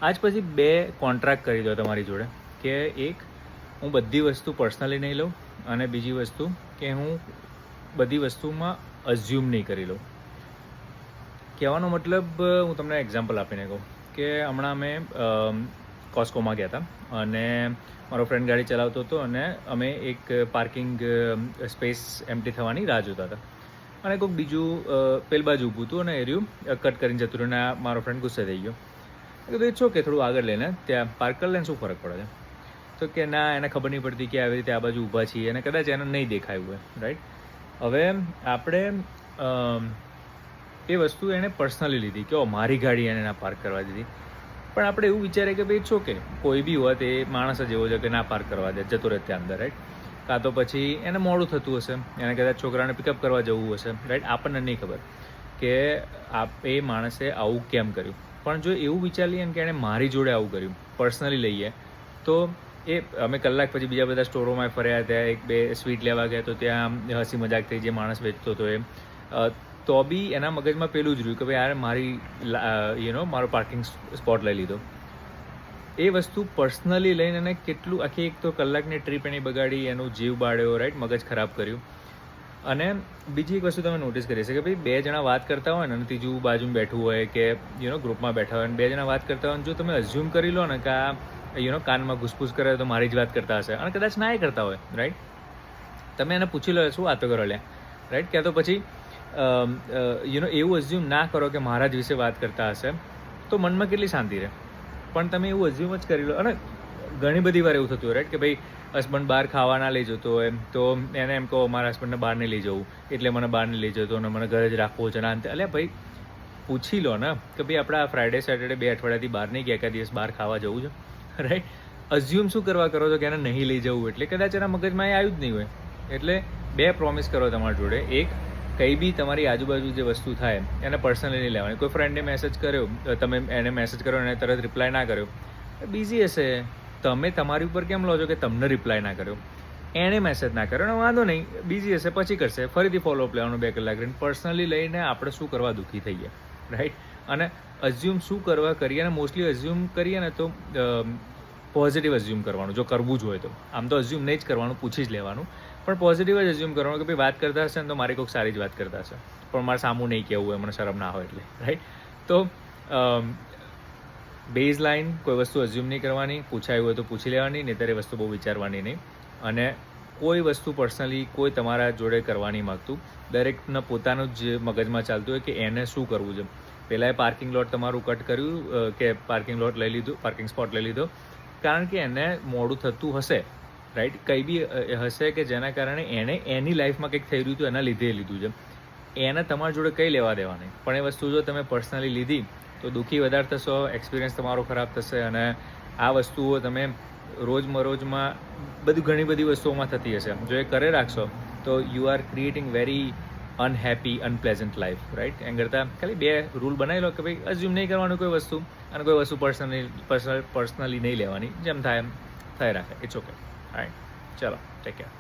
આજ પછી બે કોન્ટ્રાક્ટ કરી દો તમારી જોડે કે એક, હું બધી વસ્તુ પર્સનલી નહીં લઉં, અને બીજી વસ્તુ કે હું બધી વસ્તુમાં અઝ્યુમ નહીં કરી લઉં. કહેવાનો મતલબ હું તમને એક્ઝામ્પલ આપીને કહું કે હમણાં અમે કોસ્કોમાં ગયા હતા અને મારો ફ્રેન્ડ ગાડી ચલાવતો હતો અને અમે એક પાર્કિંગ સ્પેસ એમ્પ્ટી થવાની રાહ જોતા હતા અને કોઈક બીજું પેલ બાજુ ઊભું હતું અને એર્યું કટ કરીને જતું રહ્યું અને મારો ફ્રેન્ડ ગુસ્સે થઈ ગયો. કીધું એ છો કે થોડું આગળ લઈને ત્યાં પાર્ક કરી લઈને શું ફરક પડે છે? તો કે ના, એને ખબર નહીં પડતી કે આવી રીતે આ બાજુ ઊભા છીએ અને કદાચ એને નહીં દેખાયું હોય, રાઈટ? હવે આપણે એ વસ્તુ એને પર્સનલી લીધી કે મારી ગાડી એને ના પાર્ક કરવા દીધી, પણ આપણે એવું વિચારીએ કે ભાઈ છો કે કોઈ બી હોત એ માણસ જ એવો છે કે ના પાર્ક કરવા દે, જતો રહે ત્યાં અંદર, રાઈટ? કાં તો પછી એને મોડું થતું હશે, એને કદાચ છોકરાને પિકઅપ કરવા જવું હશે, રાઈટ? આપણને નહીં ખબર કે એ માણસે આવું કેમ કર્યું. પણ જો એવું વિચારીએ કે એણે મારી જોડે આવું કર્યું, પર્સનલી લઈએ, તો એ અમે કલાક પછી બીજા બધા સ્ટોરોમાં ફર્યા, ત્યાં એક બે સ્વીટ લેવા ગયા તો ત્યાં હસી મજાક થઈ, જે માણસ વેચતો હતો એ, તો બી એના મગજમાં પેલું જ રહ્યું કે ભાઈ યાર મારી મારો પાર્કિંગ સ્પોટ લઈ લીધો. એ વસ્તુ પર્સનલી લઈને એને કેટલું આખી એક તો કલાકની ટ્રીપ એની બગાડી, એનું જીવ બાળ્યો, રાઈટ? મગજ ખરાબ કર્યું. અને બીજી એક વસ્તુ તમે નોટિસ કરી છે કે ભાઈ બે જણા વાત કરતા હોય ને અને ત્રીજું બાજુમાં બેઠું હોય કે ગ્રુપમાં બેઠા હોય અને બે જણા વાત કરતા હોય, જો તમે અઝ્યુમ કરી લો ને કે આ કાનમાં ઘૂસપૂસ કરે તો મારી જ વાત કરતા હશે, અને કદાચ ના એ કરતા હોય, રાઈટ? તમે એને પૂછી લો શું વાતો કરો લ્યા, રાઈટ? ક્યાં તો પછી એવું અઝ્યુમ ના કરો કે મારા જ વિશે વાત કરતા હશે, તો મનમાં કેટલી શાંતિ રહે. પણ તમે એવું અઝ્યુમ જ કરી લો. અને ઘણી બધી વાર એવું થતું હોય, રાઈટ? કે ભાઈ હસબન્ડ બહાર ખાવા ના લઈ જતો હોય તો એને એમ કહો મારા હસબન્ડને બહાર નહીં લઈ જવું, એટલે મને બહાર નહીં લઈ જતો અને મને ઘરે જ રાખવો છે. ના અંતે અલ્યા ભાઈ પૂછી લો ને કે ભાઈ આપણે આ ફ્રાઈડે સેટરડે 2 અઠવાડિયાથી બહાર નહીં ગયા, એકાદ દિવસ બહાર ખાવા જવું છે, રાઈટ? અઝ્યુમ શું કરવા કરો છો કે એને નહીં લઈ જવું, એટલે કદાચ એના મગજમાં એ આવ્યું જ નહીં હોય. એટલે બે પ્રોમિસ કરો તમારી જોડે. એક, કંઈ બી તમારી આજુબાજુ જે વસ્તુ થાય એને પર્સનલી નહીં લેવાની. કોઈ ફ્રેન્ડે મેસેજ કર્યો, તમે એને મેસેજ કર્યો અને તરત રિપ્લાય ના કર્યો, બિઝી હશે, તમે તમારી ઉપર કેમ લો છો કે તમને રિપ્લાય ના કર્યો? એણે મેસેજ ના કર્યો ને વાંધો નહીં, બિઝી હશે, પછી કરશે, ફરીથી ફોલોઅપ લેવાનું 2 કલાક રહીને. પર્સનલી લઈને આપણે શું કરવા દુઃખી થઈએ, રાઈટ? અને અઝ્યુમ શું કરવા કરીએ, અને મોસ્ટલી અઝ્યુમ કરીએ ને તો પોઝિટિવ અઝ્યુમ કરવાનું, જો કરવું જ હોય તો. આમ તો અઝ્યુમ નહીં જ કરવાનું, પૂછી જ લેવાનું, પણ પોઝિટિવ જ અઝ્યુમ કરવાનું કે ભાઈ વાત કરતા હશે ને તો મારી કોઈક સારી જ વાત કરતા હશે, પણ મારે સામું નહીં કહેવું હોય, મને શરમ ના હોય એટલે, રાઈટ? તો બેઝ લાઇન, કોઈ વસ્તુ અઝ્યુમ નહીં કરવાની, પૂછાયું હોય તો પૂછી લેવાની, નહીં ત્યારે વસ્તુ બહુ વિચારવાની નહીં. અને કોઈ વસ્તુ પર્સનલી કોઈ તમારા જોડે કરવા નહીં માગતું. દરેકને પોતાનું જ મગજમાં ચાલતું હોય કે એને શું કરવું છે. પહેલાં એ પાર્કિંગ લોટ તમારું કટ કર્યું કે પાર્કિંગ લોટ લઈ લીધું, પાર્કિંગ સ્પોટ લઈ લીધો કારણ કે એને મોડું થતું હશે, રાઈટ? કંઈ બી હશે કે જેના કારણે એને એની લાઈફમાં કંઈક થઈ રહ્યું હતું, એના લીધે લીધું છે. એને તમારી જોડે કંઈ લેવા દેવા નહીં. પણ એ વસ્તુ જો તમે પર્સનલી લીધી તો દુઃખી વધારે થશો, એક્સપિરિયન્સ તમારો ખરાબ થશે. અને આ વસ્તુઓ તમે રોજમરોજમાં ઘણી બધી વસ્તુઓમાં થતી હશે. જો એ કરે રાખશો તો you are creating very unhappy, unpleasant life, right? એમ કરતાં ખાલી 2 રૂલ બનાવી લો કે ભાઈ અઝ્યુમ નહીં કરવાનું કોઈ વસ્તુ, અને કોઈ વસ્તુ પર્સનલી નહીં લેવાની. જેમ થાય એમ થઈ રાખે. It's okay, right? ચલો, ટેક કેર.